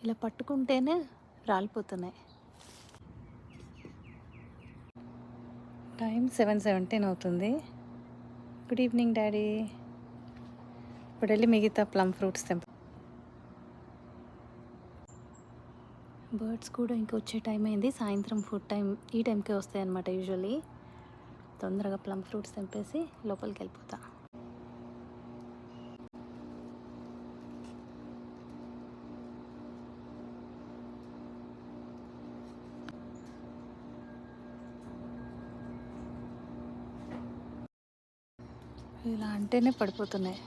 ఇలా పట్టుకుంటేనే రాలిపోతున్నాయి. టైం 7:17 అవుతుంది. Good evening daddy. ఇప్పుడు వెళ్ళి మిగతా ప్లమ్ ఫ్రూట్స్ తెంప. బర్డ్స్ కూడా ఇంకా వచ్చే టైం అయింది. సాయంత్రం ఫుడ్ టైం ఈ టైంకే వస్తాయి అన్నమాట యూజువల్లీ. తొందరగా ప్లమ్ ఫ్రూట్స్ తెంపేసి లోపలికి వెళ్ళిపోతా. ఇలా అంటేనే పడిపోతున్నాయి.